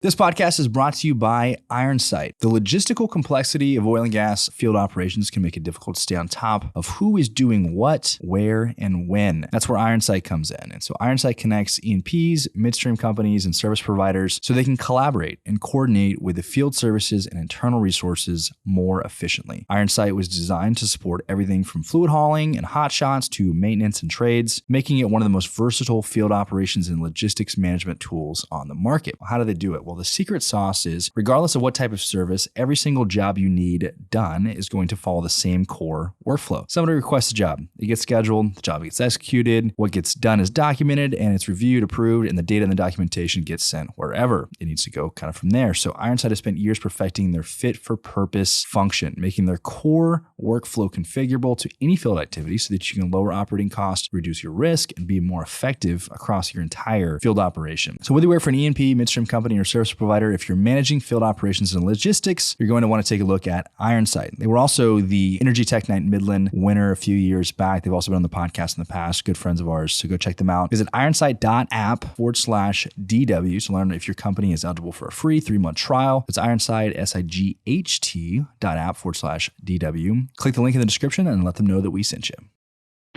This podcast is brought to you by Ironsight. The logistical complexity of oil and gas field operations can make it difficult to stay on top of who is doing what, where, and when. That's where Ironsight comes in. And so Ironsight connects E&Ps, midstream companies, and service providers so they can collaborate and coordinate with the field services and internal resources more efficiently. Ironsight was designed to support everything from fluid hauling and hot shots to maintenance and trades, making it one of the most versatile field operations and logistics management tools on the market. How do they do it? Well, the secret sauce is, regardless of what type of service, every single job you need done is going to follow the same core workflow. Somebody requests a job, it gets scheduled, the job gets executed, what gets done is documented, and it's reviewed, approved, and the data and the documentation gets sent wherever it needs to go kind of from there. So Ironsight has spent years perfecting their fit-for-purpose function, making their core workflow configurable to any field activity so that you can lower operating costs, reduce your risk, and be more effective across your entire field operation. So whether you work for an E&P, midstream company, or service provider, if you're managing field operations and logistics, you're going to want to take a look at Ironsight. They were also the Energy Tech Night Midland winner a few years back. They've also been on the podcast in the past, good friends of ours. So go check them out. Visit ironsight.app/DW to learn if your company is eligible for a free 3-month trial. It's Ironsight, SIGHT.app/DW. Click the link in the description and let them know that we sent you.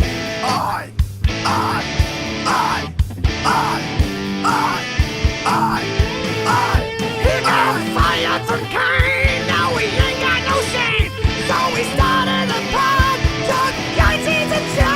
I He got fire from Cain. Now we ain't got no shame. So we started a pod. Chuck Yates needs a job.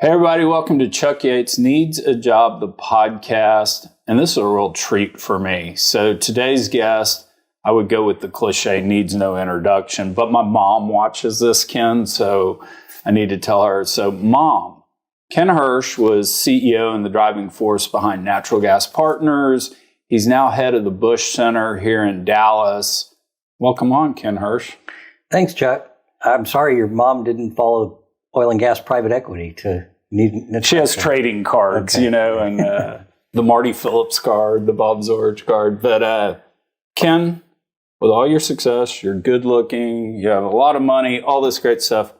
Hey everybody, welcome to Chuck Yates Needs a Job, the podcast. And this is a real treat for me. So today's guest, I would go with the cliche, needs no introduction. But my mom watches this, Ken, so I need to tell her. So Mom, Ken Hersh was CEO and the driving force behind Natural Gas Partners. He's now head of the Bush Center here in Dallas. Welcome on, Ken Hersh. Thanks, Chuck. I'm sorry your mom didn't follow oil and gas private equity to need. She has trading cards, okay. And the Marty Phillips card, the Bob Zorich card. But Ken, with all your success, you're good looking, you have a lot of money, all this great stuff.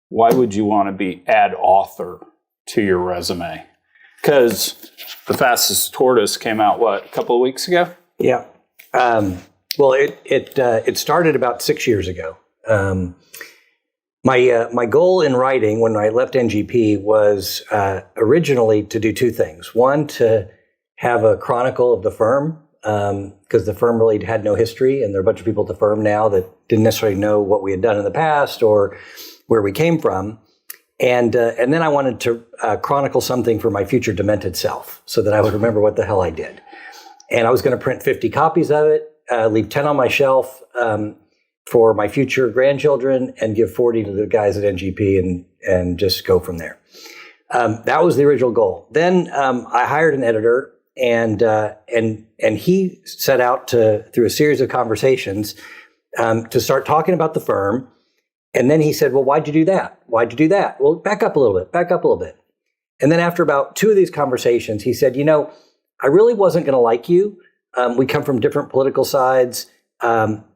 Why would you want to be add author to your resume? Because the Fastest Tortoise came out, a couple of weeks ago? Yeah. Well, it started about 6 years ago. My goal in writing when I left NGP was originally to do two things. One, to have a chronicle of the firm, because the firm really had no history, and there are a bunch of people at the firm now that didn't necessarily know what we had done in the past or where we came from. And then I wanted to chronicle something for my future demented self so that I would remember what the hell I did. And I was going to print 50 copies of it, leave 10 on my shelf for my future grandchildren, and give 40 to the guys at NGP and just go from there. That was the original goal. Then I hired an editor, and he set out through a series of conversations to start talking about the firm. And then he said, well, why'd you do that? Why'd you do that? Well, back up a little bit. And then after about 2 of these conversations, he said, I really wasn't going to like you. We come from different political sides.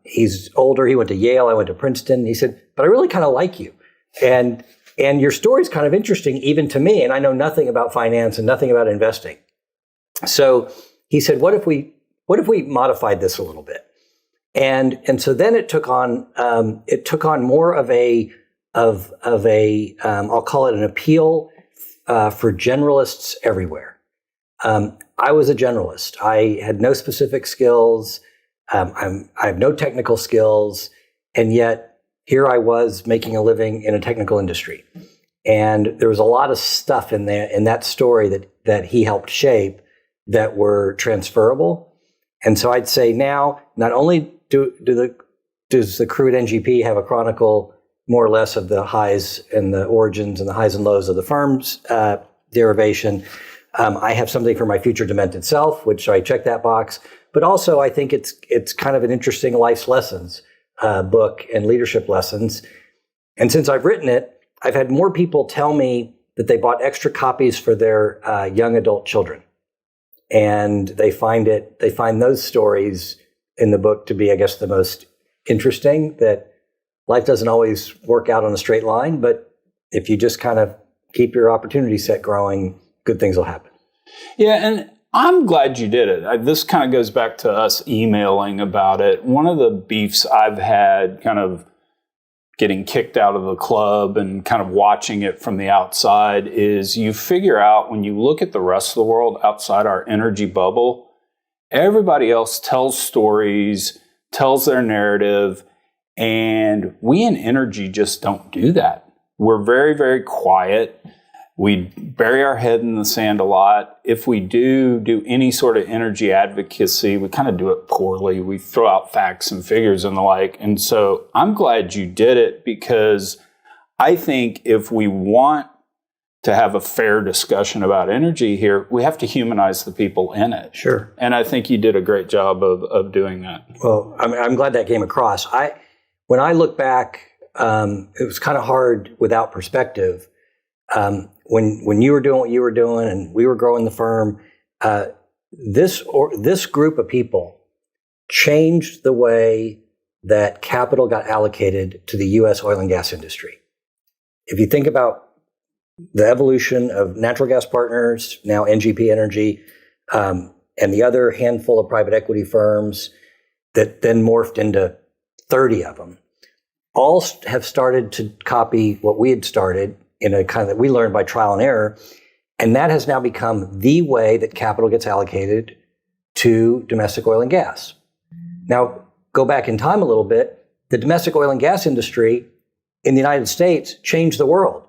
He's older. He went to Yale. I went to Princeton. He said, but I really kind of like you. And your story's kind of interesting even to me. And I know nothing about finance and nothing about investing. So he said, what if we modified this a little bit? And so then it took on more of a I'll call it an appeal for generalists everywhere. I was a generalist. I had no specific skills. I have no technical skills, and yet here I was making a living in a technical industry. And there was a lot of stuff in that story that he helped shape that were transferable. And so I'd say now, not only does the crew at NGP have a chronicle more or less of the highs and the origins and the highs and lows of the firm's derivation, I have something for my future demented self, which I check that box. But also, I think it's kind of an interesting life's lessons book and leadership lessons. And since I've written it, I've had more people tell me that they bought extra copies for their young adult children. And they find those stories in the book to be, I guess, the most interesting, that life doesn't always work out on a straight line, but if you just kind of keep your opportunity set growing, good things will happen. Yeah, and I'm glad you did it. This kind of goes back to us emailing about it. One of the beefs I've had kind of getting kicked out of the club and kind of watching it from the outside is you figure out when you look at the rest of the world outside our energy bubble, everybody else tells stories, tells their narrative, and we in energy just don't do that. We're very, very quiet. We bury our head in the sand a lot. If we do any sort of energy advocacy, we kind of do it poorly. We throw out facts and figures and the like. And so I'm glad you did it, because I think if we want to have a fair discussion about energy here, we have to humanize the people in it. Sure. And I think you did a great job of doing that. Well, I'm glad that came across. When I look back, it was kind of hard without perspective. When you were doing what you were doing and we were growing the firm, this group of people changed the way that capital got allocated to the U.S. oil and gas industry. If you think about the evolution of natural gas partners, now NGP Energy, and the other handful of private equity firms that then morphed into 30 of them, all have started to copy what we had started in a kind of that we learned by trial and error. And that has now become the way that capital gets allocated to domestic oil and gas. Now, go back in time a little bit. The domestic oil and gas industry in the United States changed the world.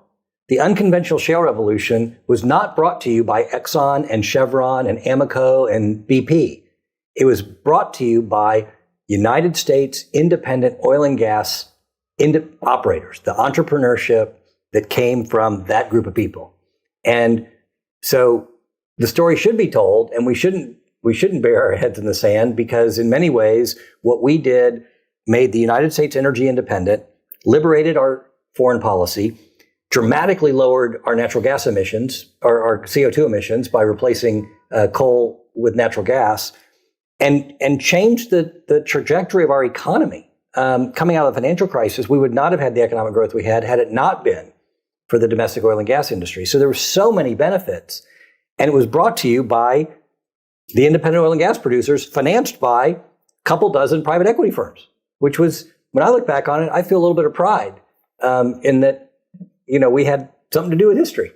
The unconventional shale revolution was not brought to you by Exxon and Chevron and Amoco and BP. It was brought to you by United States independent oil and gas operators, the entrepreneurship that came from that group of people. And so the story should be told, and we shouldn't bury our heads in the sand, because in many ways, what we did made the United States energy independent, liberated our foreign policy, dramatically lowered our natural gas emissions, or our CO2 emissions, by replacing coal with natural gas, and changed the trajectory of our economy. Coming out of the financial crisis, we would not have had the economic growth we had it not been for the domestic oil and gas industry. So there were so many benefits, and it was brought to you by the independent oil and gas producers, financed by a couple dozen private equity firms, which was, when I look back on it, I feel a little bit of pride in that, we had something to do with history.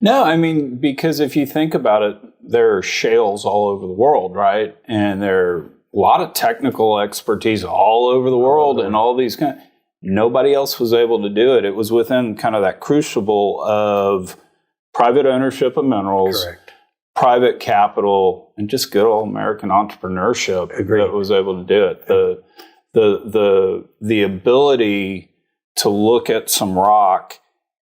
No, I mean, because if you think about it, there are shales all over the world, right? And there are a lot of technical expertise all over the world, and all these nobody else was able to do it. It was within kind of that crucible of private ownership of minerals, Correct. Private capital, and just good old American entrepreneurship that was able to do it. The ability to look at some rock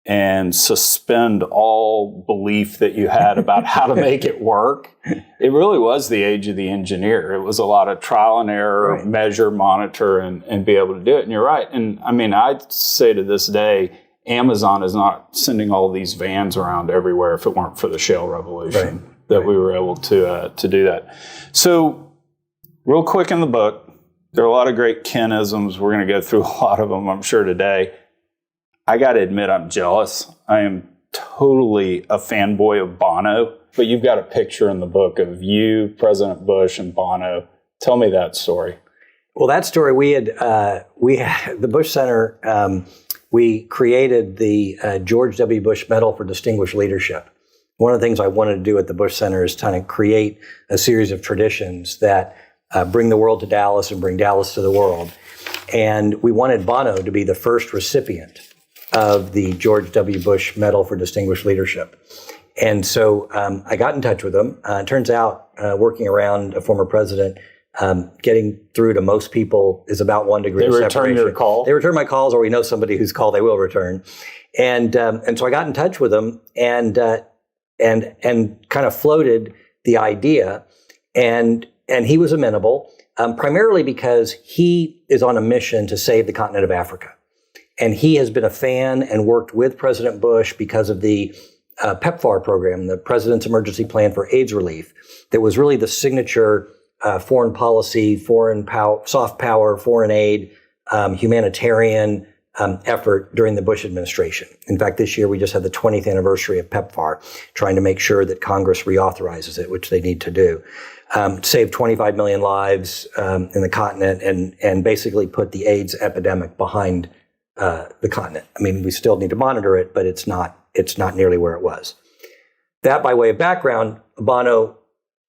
and suspend all belief that you had about how to make it work. It really was the age of the engineer. It was a lot of trial and error, Right. measure, monitor, and be able to do it. And you're right. And I mean, I'd say to this day, Amazon is not sending all these vans around everywhere if it weren't for the shale revolution that we were able to do that. So real quick in the book, there are a lot of great Ken-isms. We're going to go through a lot of them, I'm sure, today. I got to admit, I'm jealous. I am totally a fanboy of Bono, but you've got a picture in the book of you, President Bush, and Bono. Tell me that story. Well, that story, we had the Bush Center, we created the George W. Bush Medal for Distinguished Leadership. One of the things I wanted to do at the Bush Center is kind of create a series of traditions that bring the world to Dallas and bring Dallas to the world. And we wanted Bono to be the first recipient of the George W. Bush Medal for Distinguished Leadership. And so I got in touch with him. It turns out working around a former president, getting through to most people is about 1 degree of separation. They return your call? They return my calls, or we know somebody whose call they will return. And so I got in touch with him and kind of floated the idea. And he was amenable, primarily because he is on a mission to save the continent of Africa. And he has been a fan and worked with President Bush because of the PEPFAR program, the President's Emergency Plan for AIDS Relief, that was really the signature foreign policy, soft power, foreign aid, humanitarian effort during the Bush administration. In fact, this year we just had the 20th anniversary of PEPFAR, trying to make sure that Congress reauthorizes it, which they need to do. Saved 25 million lives in the continent and basically put the AIDS epidemic behind the continent. I mean, we still need to monitor it, but it's not nearly where it was. That, by way of background, Bono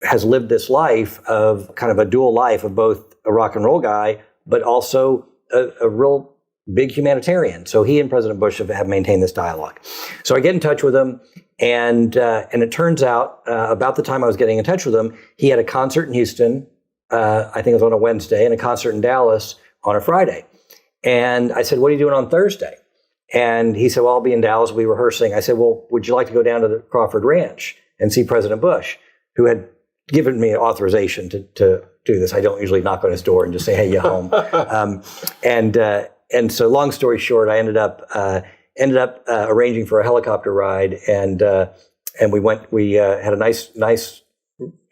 has lived this life of kind of a dual life of both a rock and roll guy, but also a real big humanitarian. So he and President Bush have maintained this dialogue. So I get in touch with him, and it turns out about the time I was getting in touch with him, he had a concert in Houston, I think it was on a Wednesday, and a concert in Dallas on a Friday. And I said, "What are you doing on Thursday?" And he said, "Well, I'll be in Dallas. We'll be rehearsing." I said, "Well, would you like to go down to the Crawford Ranch and see President Bush, who had given me authorization to do this?" I don't usually knock on his door and just say, "Hey, you home?" And so, long story short, I ended up arranging for a helicopter ride, and we went. We had a nice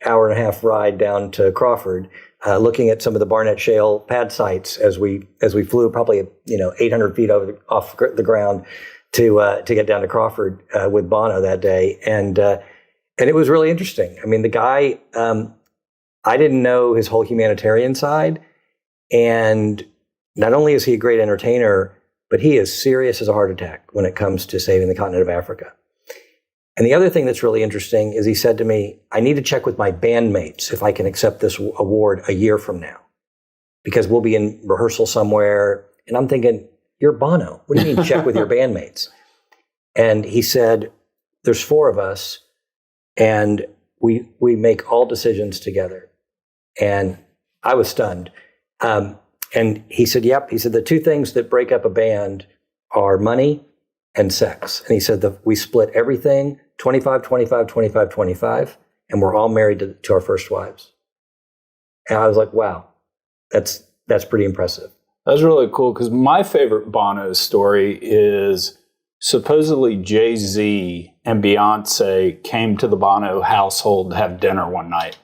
hour and a half ride down to Crawford, looking at some of the Barnett Shale pad sites as we flew probably 800 feet off the ground to get down to Crawford with Bono that day, and it was really interesting. I mean, the guy, I didn't know his whole humanitarian side, and not only is he a great entertainer, but he is serious as a heart attack when it comes to saving the continent of Africa. And the other thing that's really interesting is he said to me, "I need to check with my bandmates if I can accept this award a year from now, because we'll be in rehearsal somewhere." And I'm thinking, "You're Bono. What do you mean check with your bandmates?" And he said, "There's 4 of us, and we make all decisions together." And I was stunned. And he said, "Yep." He said, "The 2 things that break up a band are money and sex." And he said that we split everything 25, 25, 25, 25, and we're all married to our first wives. And I was like, wow, that's pretty impressive. That's really cool, because my favorite Bono story is supposedly Jay-Z and Beyonce came to the Bono household to have dinner one night.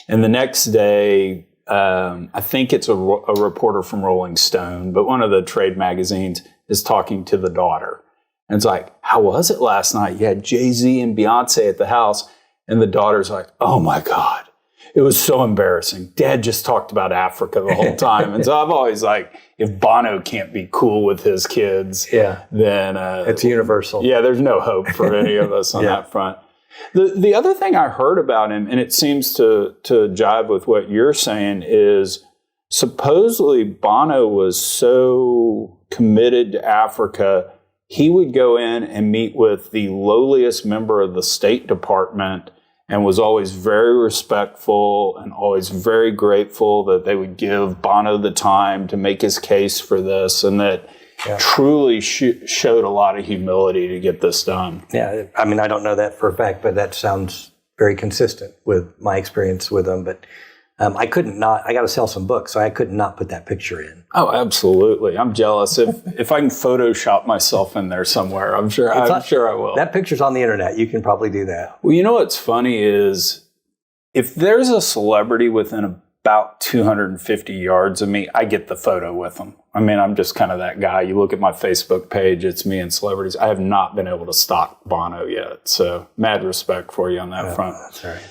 And the next day, I think it's a reporter from Rolling Stone, but one of the trade magazines is talking to the daughter. And it's like, "How was it last night? You had Jay-Z and Beyonce at the house." And the daughter's like, "Oh my God, it was so embarrassing. Dad just talked about Africa the whole time." And so I'm always like, if Bono can't be cool with his kids, then it's universal. Yeah, there's no hope for any of us on that front. The other thing I heard about him, and it seems to jive with what you're saying, is supposedly Bono was so committed to Africa, he would go in and meet with the lowliest member of the State Department and was always very respectful and always very grateful that they would give Bono the time to make his case for this, and that truly showed a lot of humility to get this done. Yeah, I mean, I don't know that for a fact, but that sounds very consistent with my experience with him. But I got to sell some books, so I could not put that picture in. Oh, absolutely. I'm jealous. If I can Photoshop myself in there somewhere, I'm sure I will. That picture's on the internet. You can probably do that. Well, you know what's funny is if there's a celebrity within about 250 yards of me, I get the photo with them. I mean, I'm just kind of that guy. You look at my Facebook page, it's me and celebrities. I have not been able to stalk Bono yet. So mad respect for you on that front. That's all right.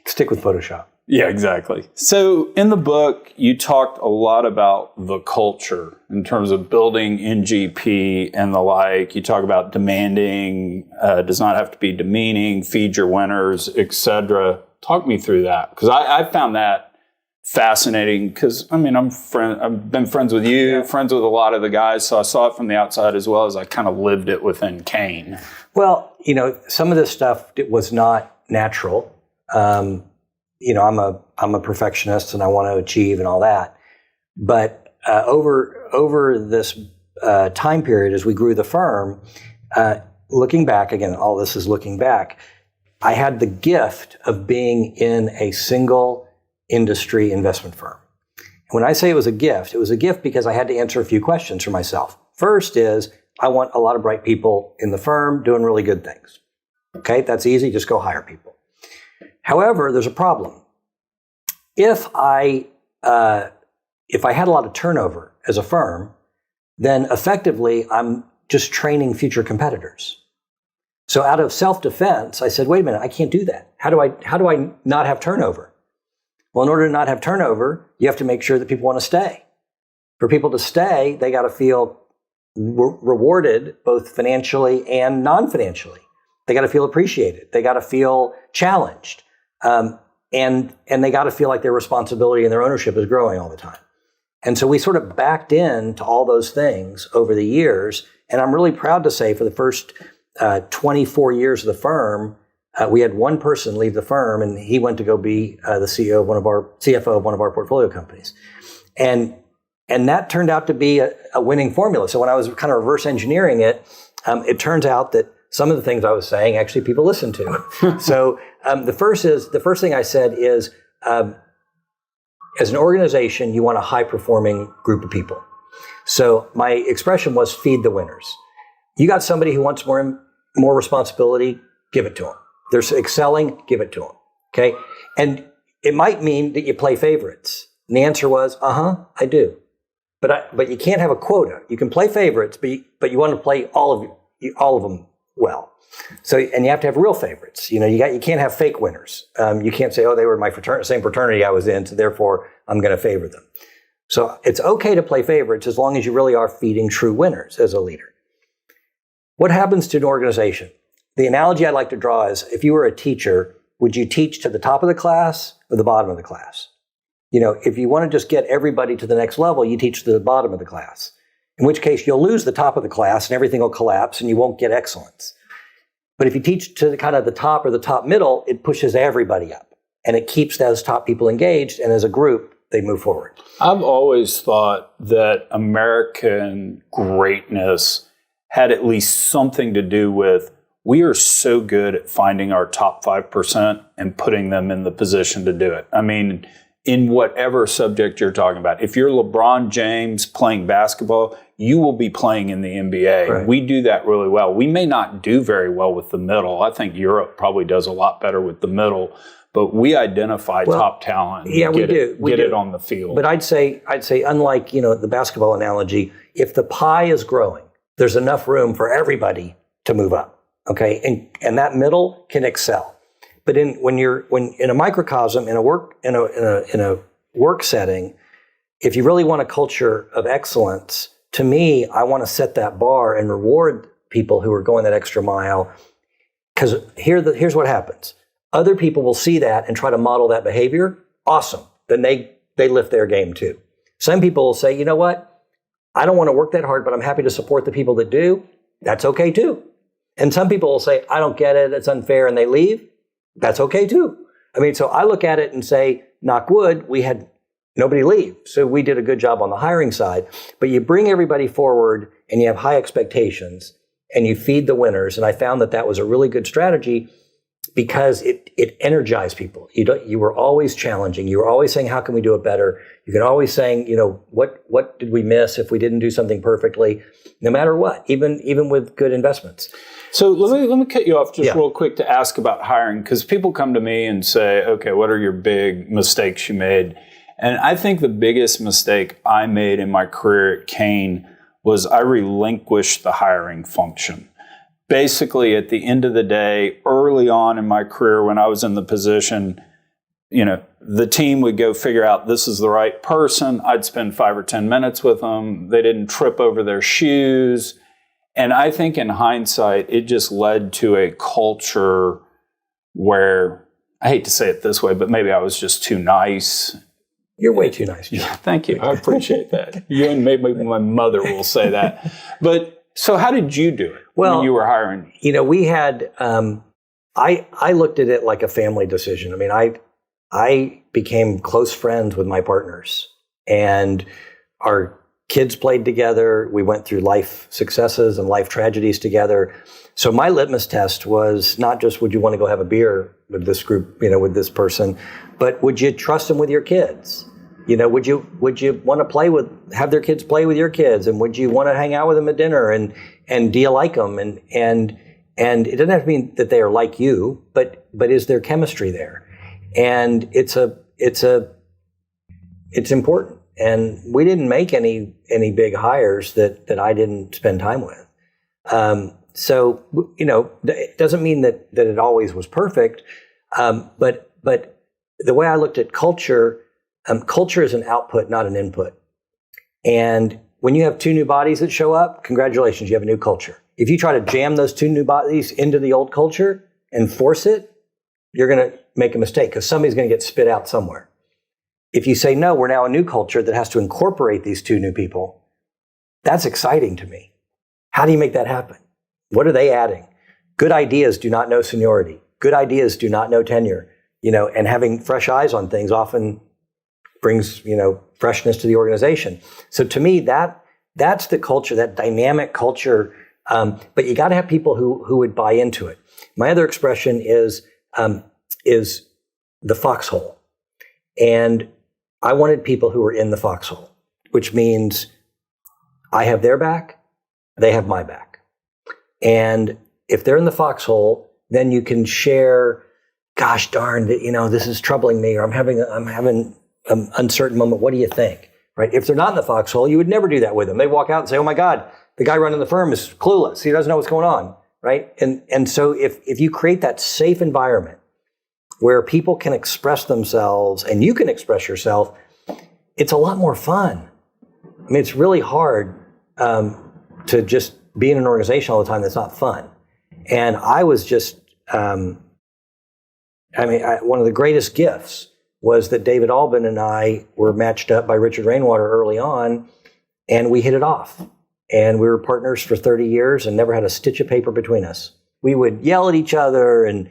Stick with Photoshop. Yeah, exactly. So in the book, you talked a lot about the culture in terms of building NGP and the like. You talk about demanding, does not have to be demeaning, feed your winners, etc. Talk me through that, because I found that fascinating, because I mean, I've been friends with you, friends with a lot of the guys, so I saw it from the outside as well as I kind of lived it within Kane. Well, some of this stuff was not natural. I'm a perfectionist and I want to achieve and all that. But over this time period, as we grew the firm, looking back, again, all this is looking back, I had the gift of being in a single industry investment firm. When I say it was a gift because I had to answer a few questions for myself. First is, I want a lot of bright people in the firm doing really good things. Okay, that's easy, just go hire people. However, there's a problem. If I had a lot of turnover as a firm, then effectively I'm just training future competitors. So out of self-defense, I said, wait a minute, I can't do that. How do I not have turnover? Well, in order to not have turnover, you have to make sure that people want to stay. For people to stay, they got to feel rewarded both financially and non-financially. They got to feel appreciated. They got to feel challenged. And they got to feel like their responsibility and their ownership is growing all the time. And so we sort of backed into all those things over the years. And I'm really proud to say for the first 24 years of the firm, we had one person leave the firm, and he went to go be the CFO of one of our portfolio companies. And that turned out to be a winning formula. So when I was kind of reverse engineering it, it turns out that some of the things I was saying, actually people listened to. So the first thing I said is, as an organization, you want a high-performing group of people. So my expression was feed the winners. You got somebody who wants more responsibility, give it to them. They're excelling, give it to them. Okay? And it might mean that you play favorites. And the answer was, I do. But you can't have a quota. You can play favorites, but you want to play all of them well. So, and you have to have real favorites. You can't have fake winners. You can't say, they were my same fraternity I was in, so therefore I'm going to favor them. So it's okay to play favorites as long as you really are feeding true winners as a leader. What happens to an organization? The analogy I like to draw is, if you were a teacher, would you teach to the top of the class or the bottom of the class? If you want to just get everybody to the next level, you teach to the bottom of the class. In which case, you'll lose the top of the class and everything will collapse and you won't get excellence. But if you teach to kind of the top or the top middle, it pushes everybody up and it keeps those top people engaged. And as a group, they move forward. I've always thought that American greatness had at least something to do with, we are so good at finding our top 5% and putting them in the position to do it. I mean, in whatever subject you're talking about. If you're LeBron James playing basketball, you will be playing in the NBA. Right. We do that really well. We may not do very well with the middle. I think Europe probably does a lot better with the middle, but we identify top talent. Yeah, we do. Get it on the field. But I'd say unlike, the basketball analogy, if the pie is growing, there's enough room for everybody to move up. Okay. And that middle can excel. But when in a microcosm, in a work setting, if you really want a culture of excellence, to me, I want to set that bar and reward people who are going that extra mile. Because here's what happens: other people will see that and try to model that behavior. Awesome, then they lift their game too. Some people will say, you know what? I don't want to work that hard, but I'm happy to support the people that do. That's okay too. And some people will say, I don't get it, it's unfair, and they leave. That's okay too. I mean, so I look at it and say, knock wood, we had nobody leave. So we did a good job on the hiring side. But you bring everybody forward and you have high expectations and you feed the winners. And I found that was a really good strategy because it energized people. You were always challenging. You were always saying, how can we do it better? You can always saying, what did we miss if we didn't do something perfectly? No matter what, even with good investments. So let me cut you off just real quick to ask about hiring, because people come to me and say, okay, what are your big mistakes you made? And I think the biggest mistake I made in my career at Kane was I relinquished the hiring function. Basically, at the end of the day, early on in my career when I was in the position, the team would go figure out this is the right person. I'd spend 5 or 10 minutes with them. They didn't trip over their shoes. And I think in hindsight, it just led to a culture where, I hate to say it this way, but maybe I was just too nice. You're way too nice. Yeah, thank you. I appreciate that. You and maybe my mother will say that. But so how did you do it when you were hiring? We had, I looked at it like a family decision. I mean, I became close friends with my partners and our kids played together. We went through life successes and life tragedies together. So my litmus test was not just would you want to go have a beer with this group, with this person, but would you trust them with your kids? Would you want to have their kids play with your kids? And would you want to hang out with them at dinner? And do you like them? And it doesn't have to mean that they are like you, but is there chemistry there? And it's important. And we didn't make any big hires that I didn't spend time with. So, it doesn't mean that it always was perfect. But the way I looked at culture, culture is an output, not an input. And when you have two new bodies that show up, congratulations, you have a new culture. If you try to jam those two new bodies into the old culture and force it, you're going to make a mistake because somebody's going to get spit out somewhere. If you say, no, we're now a new culture that has to incorporate these two new people, that's exciting to me. How do you make that happen? What are they adding? Good ideas do not know seniority. Good ideas do not know tenure. And having fresh eyes on things often brings, freshness to the organization. So to me, that's the culture, that dynamic culture. But you got to have people who would buy into it. My other expression is the foxhole. And I wanted people who were in the foxhole, which means I have their back, they have my back. And if they're in the foxhole, then you can share, gosh darn, this is troubling me, or I'm having an uncertain moment. What do you think? Right? If they're not in the foxhole, you would never do that with them. They walk out and say, oh my God, the guy running the firm is clueless. He doesn't know what's going on. Right? And so if you create that safe environment where people can express themselves and you can express yourself, it's a lot more fun. I mean, it's really hard to just be in an organization all the time that's not fun. And I was just, one of the greatest gifts was that David Albin and I were matched up by Richard Rainwater early on, and we hit it off. And we were partners for 30 years and never had a stitch of paper between us. We would yell at each other and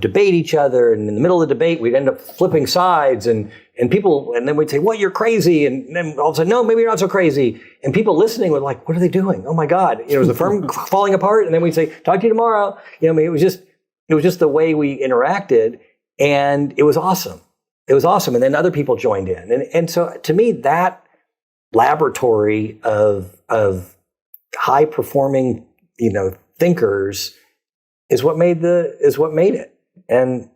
debate each other. And in the middle of the debate, we'd end up flipping sides and then we'd say, well, you're crazy. And then all of a sudden, no, maybe you're not so crazy. And people listening were like, what are they doing? Oh my God. Was the firm falling apart? And then we'd say, talk to you tomorrow. It was just the way we interacted. And it was awesome. It was awesome. And then other people joined in. And so to me, that laboratory of high performing, thinkers is what made it. And,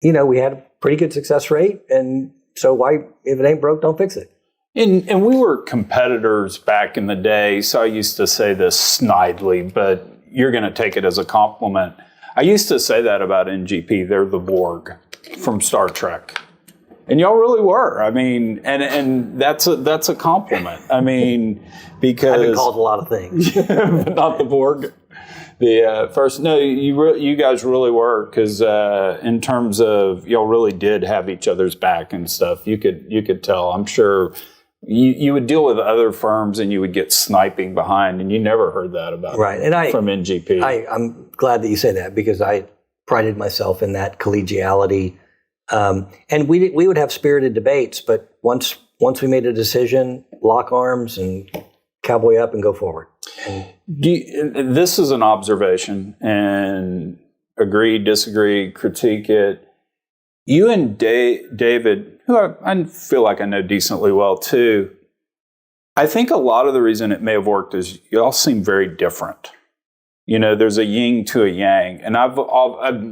we had a pretty good success rate. And so why, if it ain't broke, don't fix it. And we were competitors back in the day. So I used to say this snidely, but you're going to take it as a compliment. I used to say that about NGP. They're the Borg from Star Trek. And y'all really were. I mean, and that's a compliment. I mean, because I've been called a lot of things, but not the Borg. The first, no, you guys really were, because in terms of y'all really did have each other's back and stuff. You could tell. I'm sure you would deal with other firms and you would get sniping behind, and you never heard that about right. And from NGP. I'm glad that you say that, because I prided myself in that collegiality. And we would have spirited debates, but once we made a decision, lock arms and cowboy up and go forward. This is an observation, and agree, disagree, critique it. You and David, who I feel like I know decently well too, I think a lot of the reason it may have worked is you all seem very different. There's a yin to a yang. And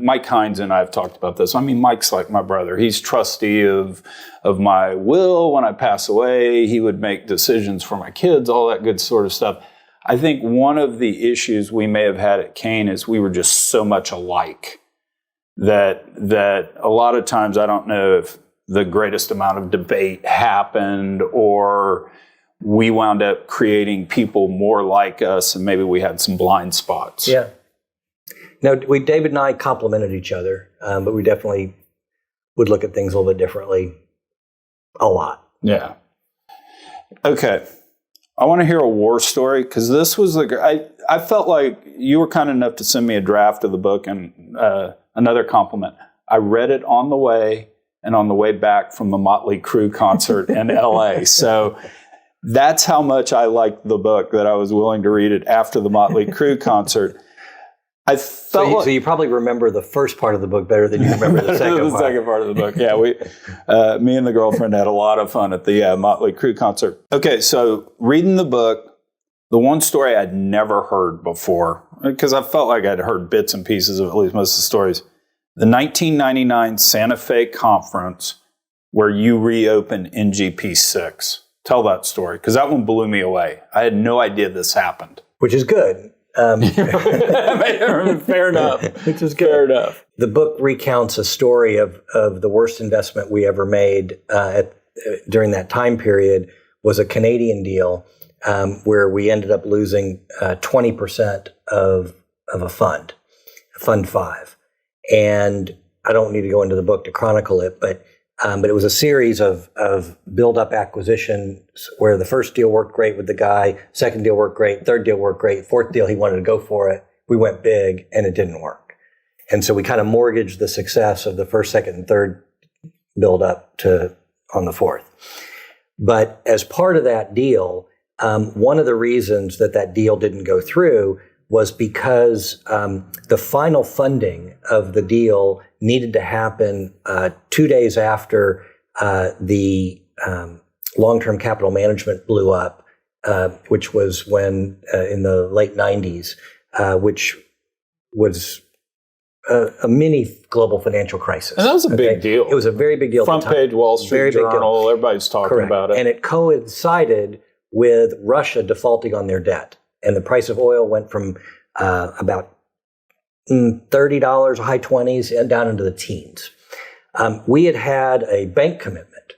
Mike Hines and I have talked about this. I mean, Mike's like my brother. He's trustee of my will. When I pass away, he would make decisions for my kids, all that good sort of stuff. I think one of the issues we may have had at Kane is we were just so much alike that a lot of times, I don't know if the greatest amount of debate happened, or we wound up creating people more like us, and maybe we had some blind spots. Yeah. No, David and I complemented each other, but we definitely would look at things a little bit differently a lot. Yeah. Okay. I want to hear a war story, because this was I felt like you were kind enough to send me a draft of the book, and another compliment. I read it on the way and on the way back from the Motley Crue concert in LA. So that's how much I liked the book, that I was willing to read it after the Motley Crue concert. I felt so you probably remember the first part of the book better than you remember the second part. The second part of the book, yeah. Me and the girlfriend had a lot of fun at the Motley Crue concert. Okay, so reading the book, the one story I'd never heard before, because I felt like I'd heard bits and pieces of at least most of the stories. The 1999 Santa Fe Conference where you reopened NGP 6. Tell that story, because that one blew me away. I had no idea this happened. Which is good. Fair enough. Which is good. Fair enough. The book recounts a story of the worst investment we ever made during that time period. Was a Canadian deal where we ended up losing 20% of a fund, Fund 5. And I don't need to go into the book to chronicle it, but it was a series of build-up acquisitions where the first deal worked great with the guy, second deal worked great, third deal worked great, fourth deal he wanted to go for it. We went big and it didn't work. And so we kind of mortgaged the success of the first, second, and third build-up on the fourth. But as part of that deal, one of the reasons that deal didn't go through was because the final funding of the deal needed to happen 2 days after the long-term capital management blew up, which was when in the late 90s, which was a mini global financial crisis. And that was a big deal. It was a very big deal. Front page Wall Street Journal, everybody's talking about it. And it coincided with Russia defaulting on their debt. And the price of oil went from about $30, high 20s, and down into the teens. We had a bank commitment,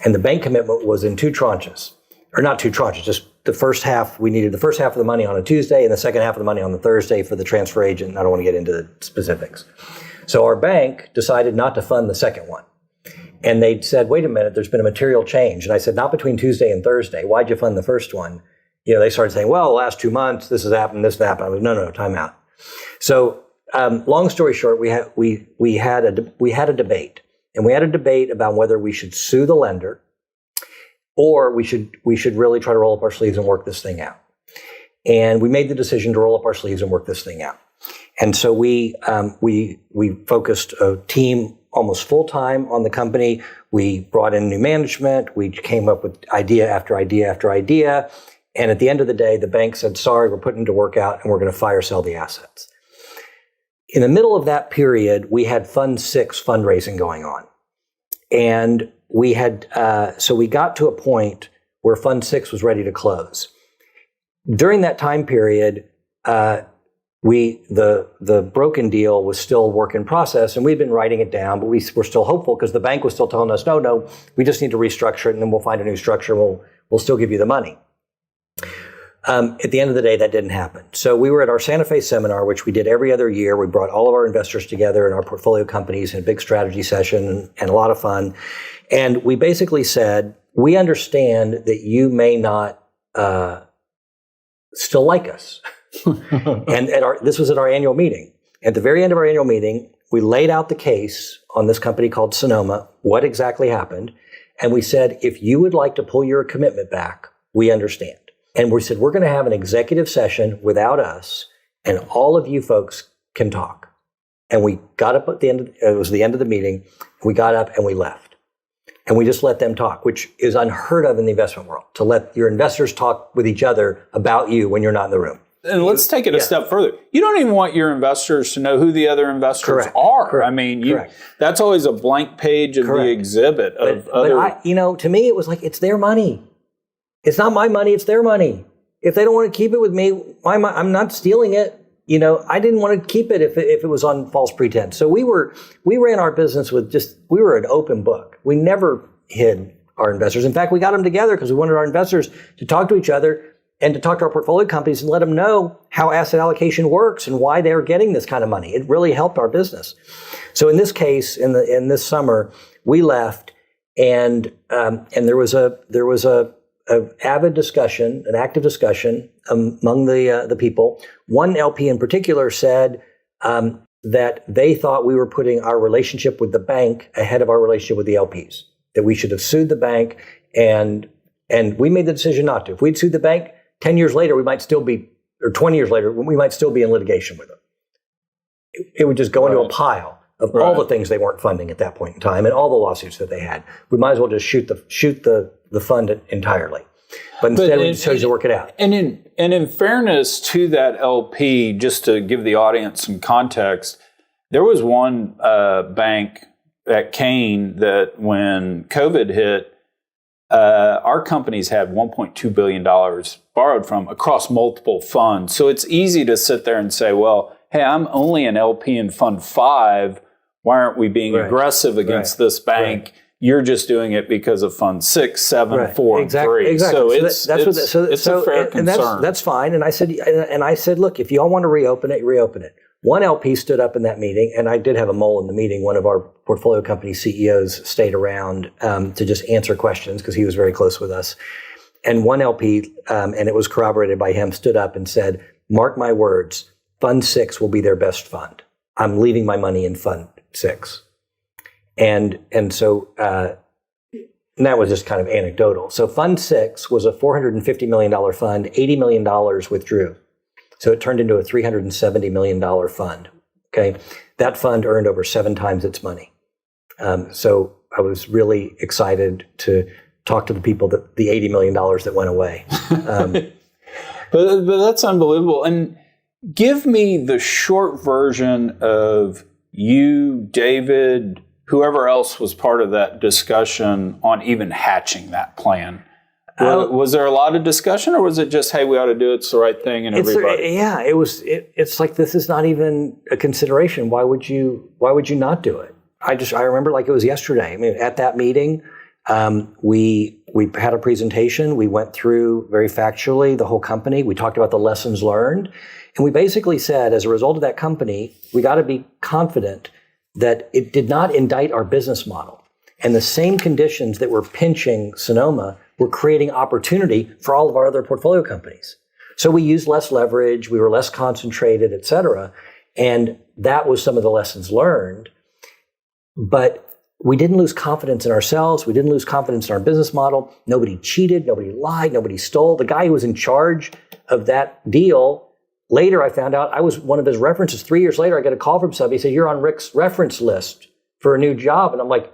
and the bank commitment was in two tranches. Or not two tranches, just the first half. We needed the first half of the money on a Tuesday and the second half of the money on the Thursday for the transfer agent. I don't want to get into the specifics. So our bank decided not to fund the second one. And they said, wait a minute, there's been a material change. And I said, not between Tuesday and Thursday. Why'd you fund the first one? They started saying, well, the last 2 months, this has happened, this happened. I was, no, time out. So long story short, we had a debate. And we had a debate about whether we should sue the lender or we should really try to roll up our sleeves and work this thing out. And we made the decision to roll up our sleeves and work this thing out. And so we focused a team almost full-time on the company. We brought in new management. We came up with idea after idea after idea. And at the end of the day, the bank said, sorry, we're putting it to work out and we're going to fire sell the assets. In the middle of that period, we had Fund 6 fundraising going on. And we had, so we got to a point where Fund 6 was ready to close. During that time period, the broken deal was still work in process, and we'd been writing it down, but we were still hopeful because the bank was still telling us, no, we just need to restructure it, and then we'll find a new structure, and we'll still give you the money. At the end of the day, that didn't happen. So we were at our Santa Fe seminar, which we did every other year. We brought all of our investors together in our portfolio companies in a big strategy session and a lot of fun. And we basically said, we understand that you may not still like us. And this was at our annual meeting. At the very end of our annual meeting, we laid out the case on this company called Sonoma, what exactly happened. And we said, if you would like to pull your commitment back, we understand. And we said, we're going to have an executive session without us, and all of you folks can talk. And we got up at the end, it was the end of the meeting, we got up and we left. And we just let them talk, which is unheard of in the investment world, to let your investors talk with each other about you when you're not in the room. And let's take it a step further. You don't even want your investors to know who the other investors are. Correct. I mean, that's always a blank page of the exhibit. But to me, it was like, it's their money. It's not my money, it's their money. If they don't want to keep it with me, why am I'm not stealing it. I didn't want to keep it if it was on false pretense. So we ran our business with we were an open book. We never hid our investors. In fact, we got them together because we wanted our investors to talk to each other and to talk to our portfolio companies and let them know how asset allocation works and why they're getting this kind of money. It really helped our business. So in this case, in this summer, we left, and there was a avid discussion, an active discussion among the people. One LP in particular said that they thought we were putting our relationship with the bank ahead of our relationship with the LPs, that we should have sued the bank, and we made the decision not to. If we'd sued the bank, 10 years later, we might still be, or 20 years later, we might still be in litigation with them. It would just go into a pile of all the things they weren't funding at that point in time and all the lawsuits that they had. We might as well just shoot the fund entirely. But instead, we chose to work it out. And in fairness to that LP, just to give the audience some context, there was one bank at Kane that when COVID hit, our companies had $1.2 billion borrowed from across multiple funds. So it's easy to sit there and say, well, hey, I'm only an LP in Fund 5. Why aren't we being aggressive against this bank? Right. You're just doing it because of Fund 6, 7, 4, and 3. Exactly. So it's a fair concern. And that's fine. And I said, look, if y'all want to reopen it, reopen it. One LP stood up in that meeting, and I did have a mole in the meeting. One of our portfolio company CEOs stayed around to just answer questions because he was very close with us. And one LP, and it was corroborated by him, stood up and said, mark my words, Fund 6 will be their best fund. I'm leaving my money in Fund 6. And so and that was just kind of anecdotal. So Fund 6 was a $450 million fund, $80 million withdrew. So it turned into a $370 million fund. Okay, that fund earned over 7 times its money. So I was really excited to talk to the people that the $80 million that went away. But that's unbelievable. And give me the short version of you, David, whoever else was part of that discussion on even hatching that plan. Was there a lot of discussion, or was it just, hey, we ought to do it, it's the right thing, and everybody? It was. It's like, this is not even a consideration. Why would you not do it? I remember like it was yesterday. I mean, at that meeting, we had a presentation. We went through very factually the whole company. We talked about the lessons learned, and we basically said, as a result of that company, we got to be confident that it did not indict our business model, and the same conditions that were pinching Sonoma were creating opportunity for all of our other portfolio companies. So we used less leverage, we were less concentrated, et cetera. And that was some of the lessons learned. But we didn't lose confidence in ourselves. We didn't lose confidence in our business model. Nobody cheated, nobody lied, nobody stole. The guy who was in charge of that deal, later I found out I was one of his references. 3 years later, I get a call from somebody, he said, you're on Rick's reference list for a new job. And I'm like,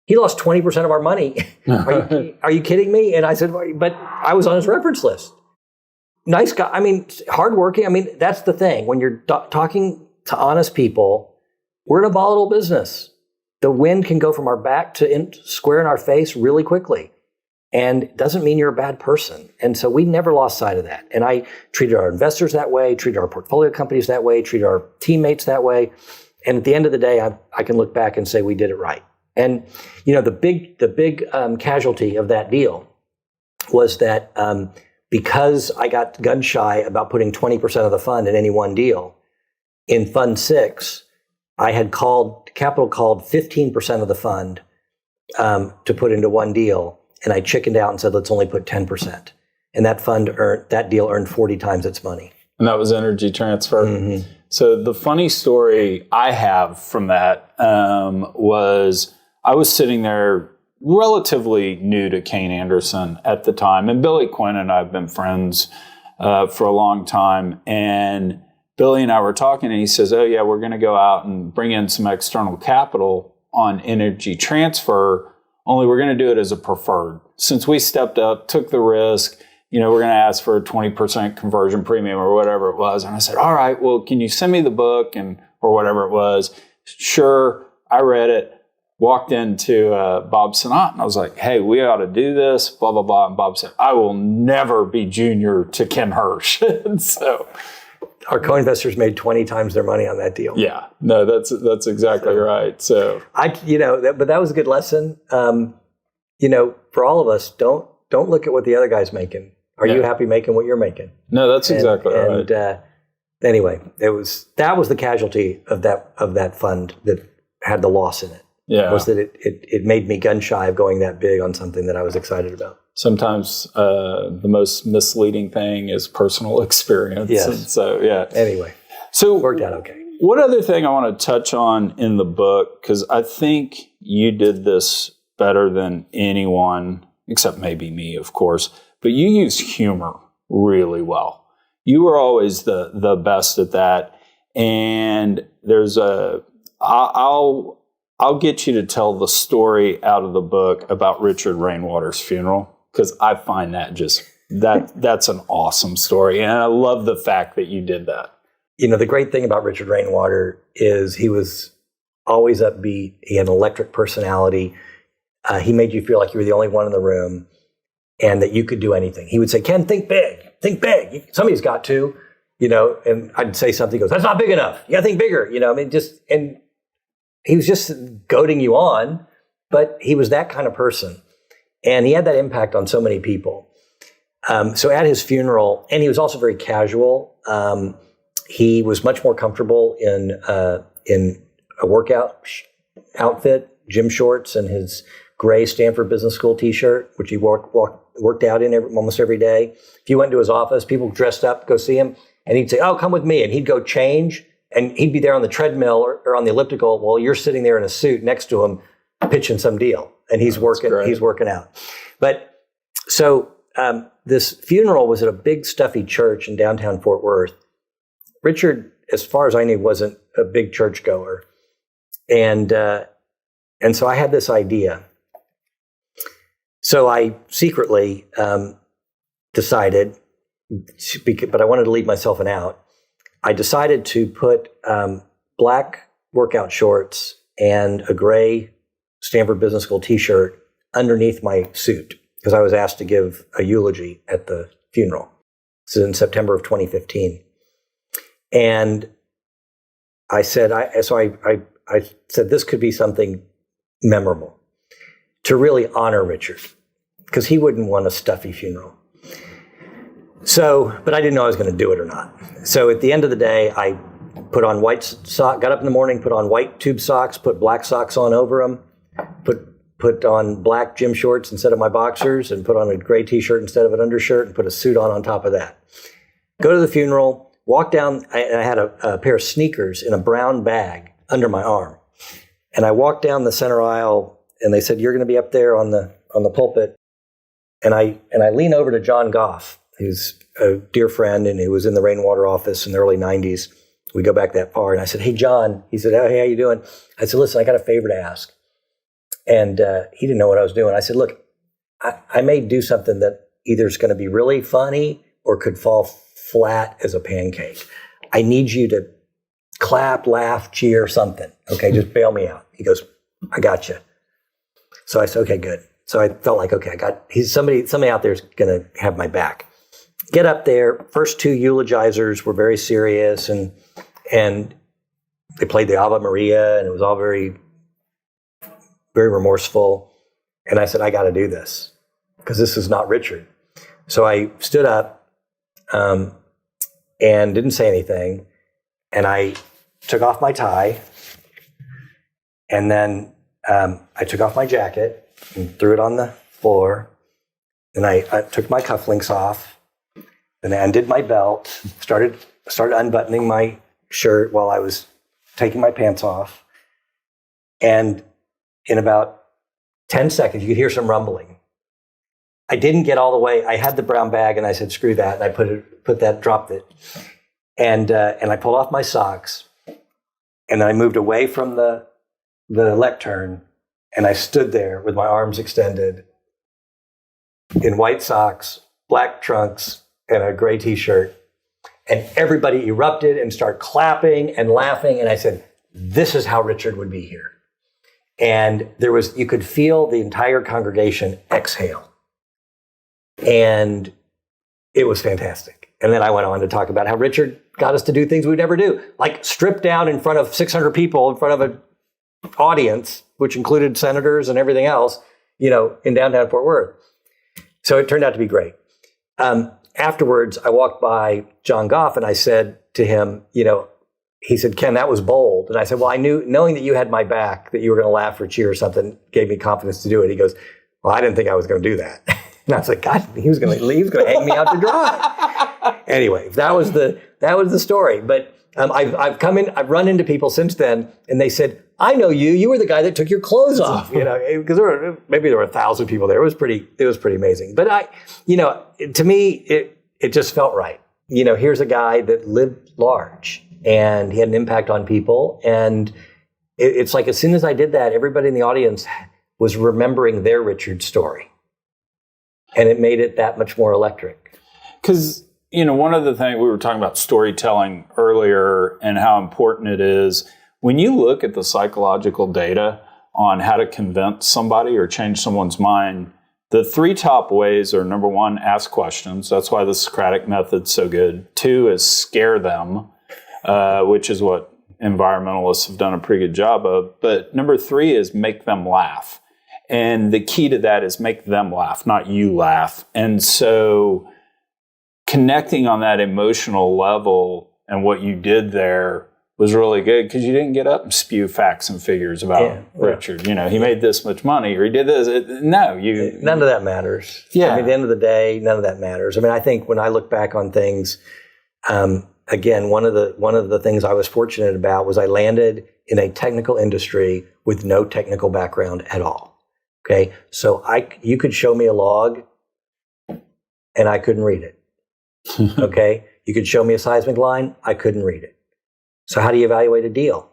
he lost 20% of our money. Are you kidding me? And I said, but I was on his reference list. Nice guy. I mean, hardworking. I mean, that's the thing. When you're talking to honest people, we're in a volatile business. The wind can go from our back to square in our face really quickly. And it doesn't mean you're a bad person. And so we never lost sight of that. And I treated our investors that way, treated our portfolio companies that way, treated our teammates that way. And at the end of the day, I can look back and say we did it right. And, you know, the big casualty of that deal was that because I got gun shy about putting 20% of the fund in any one deal, in Fund 6, I had capital called 15% of the fund to put into one deal, and I chickened out and said, let's only put 10%. And that deal earned 40 times its money. And that was Energy Transfer. Mm-hmm. So the funny story I have from that was I was sitting there relatively new to Kane Anderson at the time. And Billy Quinn and I have been friends for a long time. And Billy and I were talking, and he says, oh, yeah, we're going to go out and bring in some external capital on Energy Transfer, only we're going to do it as a preferred. Since we stepped up, took the risk, you know, we're going to ask for a 20% conversion premium or whatever it was. And I said, all right, well, can you send me the book or whatever it was? Sure. I read it, walked into Bob Sinat, and I was like, hey, we ought to do this, blah, blah, blah. And Bob said, I will never be junior to Ken Hersh. And so our co-investors made 20 times their money on that deal. Yeah, no, that's exactly right. So but that was a good lesson. For all of us, don't look at what the other guy's making. Are you happy making what you're making? No, that's exactly right. And anyway, that was the casualty of that fund that had the loss in it. Yeah, was that it made me gun shy of going that big on something that I was excited about. Sometimes the most misleading thing is personal experience. Yes. And so, yeah. Anyway, so it worked out okay. What other thing I want to touch on in the book, because I think you did this better than anyone, except maybe me, of course, but you use humor really well. You were always the best at that. And there's I'll get you to tell the story out of the book about Richard Rainwater's funeral, because I find that's an awesome story. And I love the fact that you did that. You know, the great thing about Richard Rainwater is he was always upbeat. He had an electric personality. He made you feel like you were the only one in the room and that you could do anything. He would say, Ken, think big, think big. Somebody's got to, and I'd say something, he goes, that's not big enough. You got to think bigger, and he was just goading you on, but he was that kind of person. And he had that impact on so many people. So at his funeral, and he was also very casual. He was much more comfortable in a workout outfit, gym shorts, and his gray Stanford Business School T-shirt, which he worked out in almost every day. If you went to his office, people dressed up, go see him, and he'd say, "Oh, come with me," and he'd go change, and he'd be there on the treadmill or on the elliptical while you're sitting there in a suit next to him, pitching some deal, and he's working out. But so this funeral was at a big stuffy church in downtown Fort Worth. Richard, as far as I knew, wasn't a big churchgoer, and so I had this idea. So I secretly decided, but I wanted to leave myself an out. I decided to put black workout shorts and a gray Stanford Business School T-shirt underneath my suit because I was asked to give a eulogy at the funeral. This is in September of 2015. And I said, I said this could be something memorable to really honor Richard, because he wouldn't want a stuffy funeral. So, but I didn't know I was going to do it or not. So at the end of the day, I put on white sock, got up in the morning, put on white tube socks, put black socks on over them, put on black gym shorts instead of my boxers, and put on a gray T-shirt instead of an undershirt, and put a suit on top of that. Go to the funeral, walk down, and I had a pair of sneakers in a brown bag under my arm. And I walked down the center aisle, and they said, "You're going to be up there on the pulpit." And I lean over to John Goff, who's a dear friend, and he was in the Rainwater office in the early 90s. We go back that far. And I said, "Hey, John." He said, "Oh, hey, how you doing?" I said, "Listen, I got a favor to ask." And he didn't know what I was doing. I said, "Look, I may do something that either is going to be really funny or could fall flat as a pancake. I need you to clap, laugh, cheer, something. Okay, just bail me out." He goes, "I got you." So I said, "Okay, good." So I felt like, okay, somebody out there is going to have my back. Get up there. First two eulogizers were very serious, and they played the Ave Maria, and it was all very, very remorseful. And I said, I got to do this because this is not Richard. So I stood up and didn't say anything, and I took off my tie, and then I took off my jacket and threw it on the floor. And I took my cufflinks off, and I undid my belt, started unbuttoning my shirt while I was taking my pants off. And in about 10 seconds, you could hear some rumbling. I didn't get all the way. I had the brown bag, and I said, "Screw that," and I dropped it. And I pulled off my socks, and then I moved away from the lectern, and I stood there with my arms extended in white socks, black trunks, and a gray T-shirt. And everybody erupted and started clapping and laughing. And I said, "This is how Richard would be here." And you could feel the entire congregation exhale. And it was fantastic. And then I went on to talk about how Richard got us to do things we'd never do, like strip down in front of 600 people, in front of an audience, which included senators and everything else, in downtown Fort Worth. So it turned out to be great. Afterwards, I walked by John Goff, and I said to him, he said, "Ken, that was bold." And I said, "Well, I knew, knowing that you had my back, that you were going to laugh or cheer or something, gave me confidence to do it." He goes, "Well, I didn't think I was going to do that." And I was like, "God, he was going to hang me out to dry." Anyway, that was the story. But I've run into people since then, and they said, "I know you. You were the guy that took your clothes off." Because maybe there were 1,000 people there. It was pretty amazing. But to me, it just felt right. Here's a guy that lived large, and he had an impact on people. And it's like, as soon as I did that, everybody in the audience was remembering their Richard story. And it made it that much more electric. Because, one of the things, we were talking about storytelling earlier and how important it is. when you look at the psychological data on how to convince somebody or change someone's mind, the 3 top ways are, number 1, ask questions. That's why the Socratic method's so good. 2 is scare them, which is what environmentalists have done a pretty good job of. But number 3 is make them laugh. And the key to that is make them laugh, not you laugh. And so connecting on that emotional level and what you did there was really good, because you didn't get up and spew facts and figures about Richard. You know, he made this much money or he did this. None of that matters. Yeah. I mean, at the end of the day, none of that matters. I mean, I think when I look back on things, again, one of the things I was fortunate about was I landed in a technical industry with no technical background at all. Okay, so you could show me a log, and I couldn't read it. Okay, you could show me a seismic line, I couldn't read it. So how do you evaluate a deal?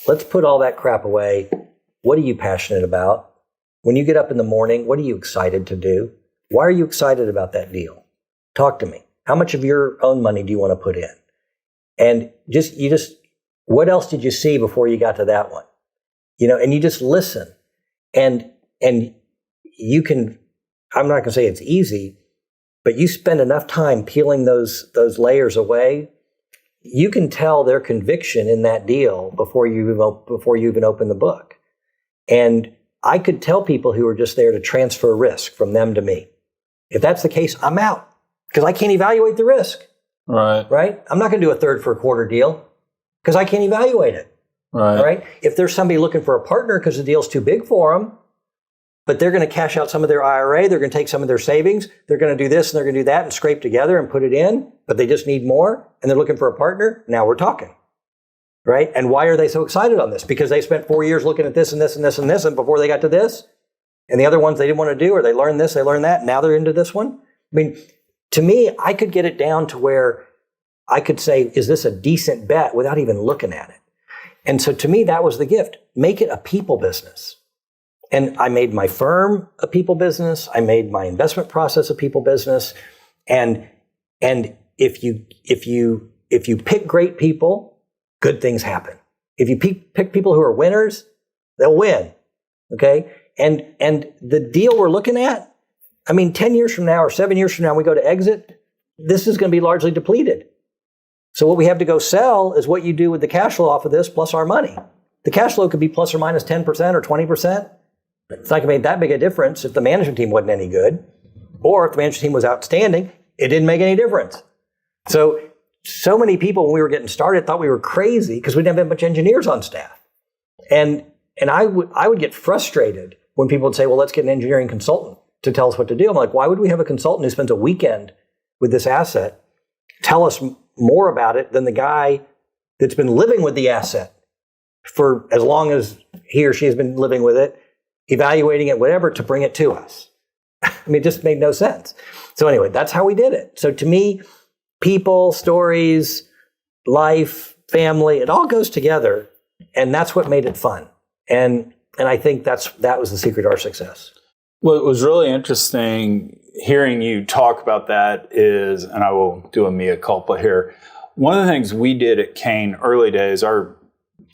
Let's put all that crap away. What are you passionate about? When you get up in the morning, what are you excited to do? Why are you excited about that deal? Talk to me. How much of your own money do you want to put in? And what else did you see before you got to that one? You know, and you just listen. And you can, I'm not going to say it's easy, but you spend enough time peeling those layers away, you can tell their conviction in that deal before you even open the book. And I could tell people who are just there to transfer risk from them to me. If that's the case, I'm out, because I can't evaluate the risk. Right? I'm not going to do a third for a quarter deal because I can't evaluate it. Right? If there's somebody looking for a partner because the deal's too big for them, but they're going to cash out some of their IRA, they're going to take some of their savings, they're going to do this and they're going to do that and scrape together and put it in, but they just need more and they're looking for a partner, now we're talking. Right? And why are they so excited on this? Because they spent 4 years looking at this and this and this and this, and before they got to this, and the other ones they didn't want to do, or they learned this, they learned that, and now they're into this one. I mean, to me, I could get it down to where I could say, is this a decent bet without even looking at it? And so to me, that was the gift. Make it a people business. And I made my firm a people business. I made my investment process a people business. And if you pick great people, good things happen. If you pick people who are winners, they'll win. Okay? And the deal we're looking at, I mean, 10 years from now or 7 years from now, we go to exit, this is going to be largely depleted. So what we have to go sell is what you do with the cash flow off of this plus our money. The cash flow could be plus or minus 10% or 20%. It's not going to make that big a difference if the management team wasn't any good, or if the management team was outstanding, it didn't make any difference. So many people when we were getting started thought we were crazy because we didn't have a bunch of engineers on staff. And I would get frustrated when people would say, well, let's get an engineering consultant to tell us what to do. I'm like, why would we have a consultant who spends a weekend with this asset tell us more about it than the guy that's been living with the asset for as long as he or she has been living with it, evaluating it, whatever, to bring it to us? I mean, it just made no sense. So anyway, that's how we did it. So to me, people, stories, life, family, it all goes together. And that's what made it fun. And I think that was the secret to our success. What was really interesting hearing you talk about that is, and I will do a mea culpa here, one of the things we did at Kane early days, our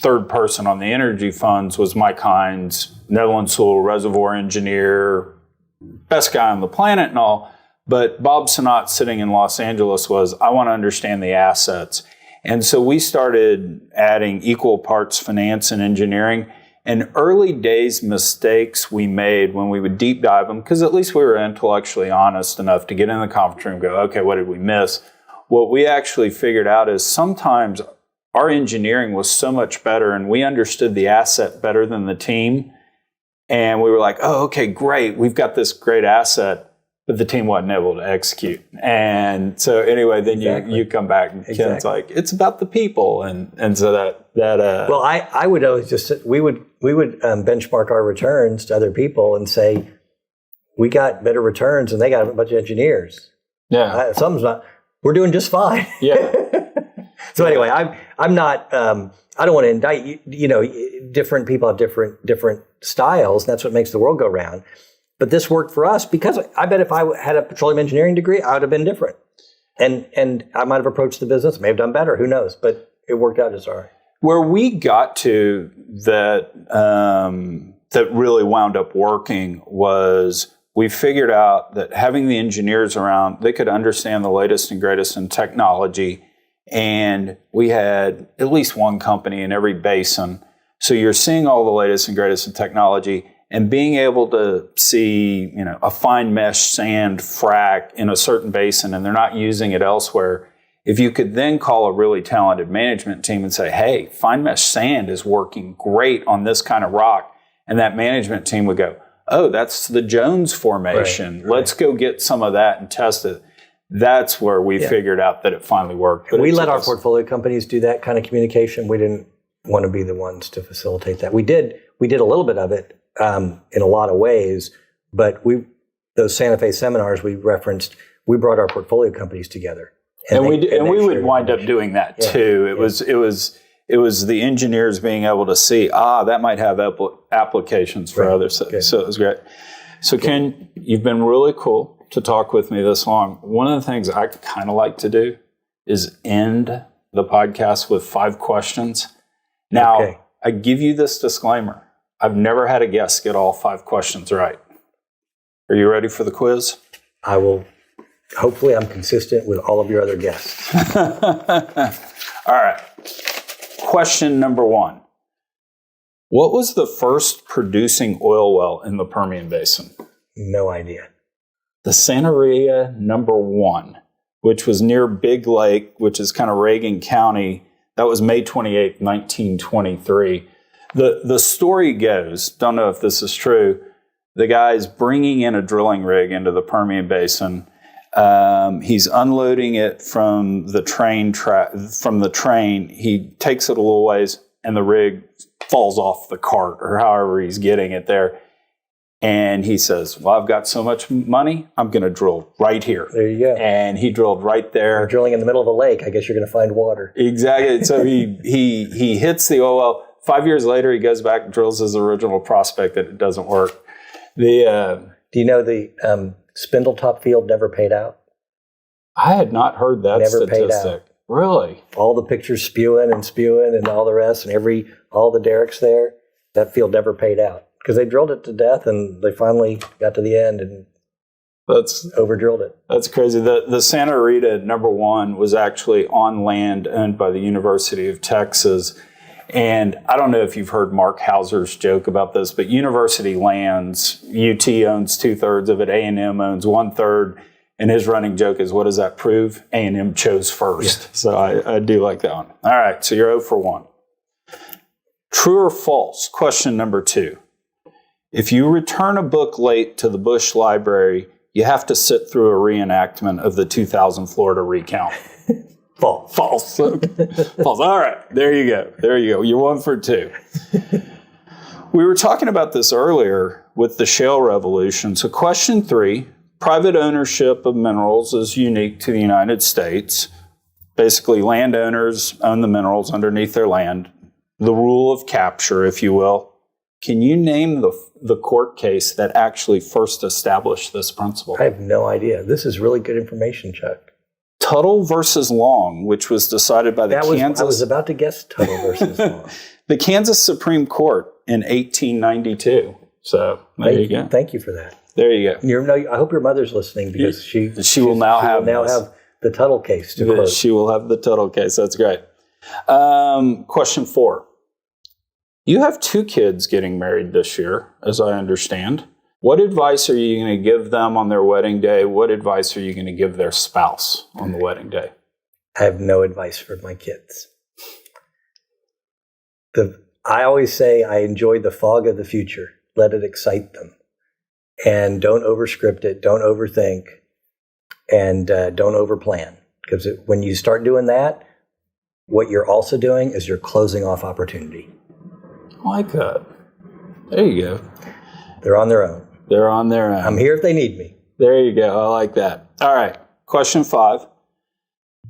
third person on the energy funds was Mike Hines, Netherlands School reservoir engineer, best guy on the planet and all. But Bob Sinat sitting in Los Angeles was, I want to understand the assets. And so we started adding equal parts finance and engineering. And early days mistakes we made when we would deep dive them, because at least we were intellectually honest enough to get in the conference room and go, okay, what did we miss? What we actually figured out is sometimes our engineering was so much better and we understood the asset better than the team. And we were like, oh, okay, great. We've got this great asset, but the team wasn't able to execute. And so anyway, then you come back and Ken's like, it's about the people. And so that well, I would always we would benchmark our returns to other people and say, we got better returns and they got a bunch of engineers. Yeah. Something's not, we're doing just fine. Yeah. So anyway, I'm not, I don't want to indict you. You know, different people have different styles. And that's what makes the world go round. But this worked for us because I bet if I had a petroleum engineering degree, I would have been different. And I might have approached the business, may have done better, who knows? But it worked out just all right. Where we got to that that really wound up working was we figured out that having the engineers around, they could understand the latest and greatest in technology. And we had at least one company in every basin. So you're seeing all the latest and greatest in technology and being able to see, a fine mesh sand frac in a certain basin and they're not using it elsewhere. If you could then call a really talented management team and say, hey, fine mesh sand is working great on this kind of rock. And that management team would go, oh, that's the Jones Formation. Right. Let's go get some of that and test it. That's where we figured out that it finally worked. But we let our portfolio companies do that kind of communication. We didn't want to be the ones to facilitate that. We did a little bit of it in a lot of ways, but those Santa Fe seminars we referenced, we brought our portfolio companies together. And we would wind up doing that too. It was the engineers being able to see, that might have applications for other stuff. Okay. So it was great. So Ken, you've been really cool to talk with me this long. One of the things I kind of like to do is end the podcast with 5 questions. Now, I give you this disclaimer. I've never had a guest get all 5 questions right. Are you ready for the quiz? I will. Hopefully I'm consistent with all of your other guests. All right. Question number 1. What was the first producing oil well in the Permian Basin? No idea. The Santa Rita number 1, which was near Big Lake, which is kind of Reagan County. That was May 28, 1923. The story goes, don't know if this is true, the guy's bringing in a drilling rig into the Permian Basin. He's unloading it from the train. He takes it a little ways, and the rig falls off the cart, or however he's getting it there. And he says, well, I've got so much money, I'm going to drill right here. There you go. And he drilled right there. You're drilling in the middle of a lake. I guess you're going to find water. Exactly. So he hits the oil well. 5 years later, he goes back and drills his original prospect, and it doesn't work. Do you know the Spindletop field never paid out? I had not heard that never statistic. Paid out. Really? All the pictures spewing and all the rest, and all the derricks there, that field never paid out. Because they drilled it to death, and they finally got to the end and over-drilled it. That's crazy. The Santa Rita number 1 was actually on land owned by the University of Texas. And I don't know if you've heard Mark Hauser's joke about this, but university lands, UT owns 2/3 of it, A&M owns 1/3. And his running joke is, what does that prove? A&M chose first. Yeah. So I do like that one. All right, so you're 0 for 1. True or false? Question number 2. If you return a book late to the Bush Library, you have to sit through a reenactment of the 2000 Florida recount. False. False. False. All right. There you go. You're 1 for 2. We were talking about this earlier with the shale revolution. So question 3, private ownership of minerals is unique to the United States. Basically, landowners own the minerals underneath their land. The rule of capture, if you will. Can you name the court case that actually first established this principle? I have no idea. This is really good information, Chuck. Tuttle versus Long, which was decided by Kansas... I was about to guess Tuttle versus Long. The Kansas Supreme Court in 1892. So, there you go. Thank you for that. There you go. I hope your mother's listening, because she will now have the Tuttle case to quote. She will have the Tuttle case. That's great. Question 4. You have 2 kids getting married this year, as I understand. What advice are you going to give them on their wedding day? What advice are you going to give their spouse on the wedding day? I have no advice for my kids. I always say I enjoy the fog of the future. Let it excite them. And don't overscript it. Don't overthink. And don't overplan. Because when you start doing that, what you're also doing is you're closing off opportunity. I like that. There you go. They're on their own. They're on their own. I'm here if they need me. There you go. I like that. All right. Question 5.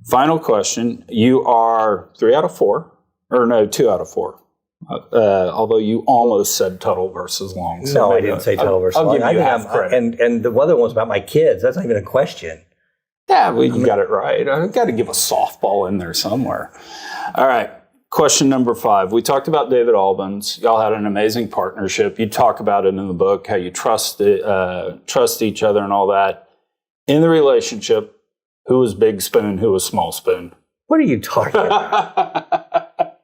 Final question. You are 3 out of 4. Or no, 2 out of 4. Although you almost said Tuttle versus Long. So no, I didn't say Tuttle versus Long. I'll give you half credit. And the other one was about my kids. That's not even a question. Yeah, well, you got it right. I've got to give a softball in there somewhere. All right. Question number 5. We talked about David Albans. Y'all had an amazing partnership. You talk about it in the book, how you trust each other and all that. In the relationship, who was big spoon, who was small spoon? What are you talking about?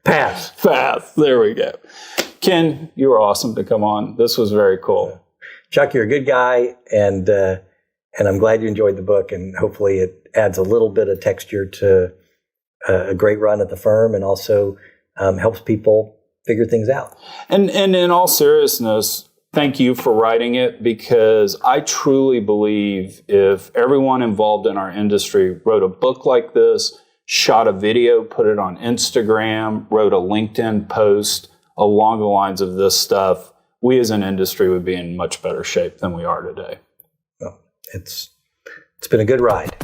Pass. There we go. Ken, you were awesome to come on. This was very cool. Chuck, you're a good guy, and I'm glad you enjoyed the book, and hopefully it adds a little bit of texture to a great run at the firm, and also helps people figure things out. And in all seriousness, thank you for writing it, because I truly believe if everyone involved in our industry wrote a book like this, shot a video, put it on Instagram, wrote a LinkedIn post along the lines of this stuff, we as an industry would be in much better shape than we are today. Well, it's been a good ride.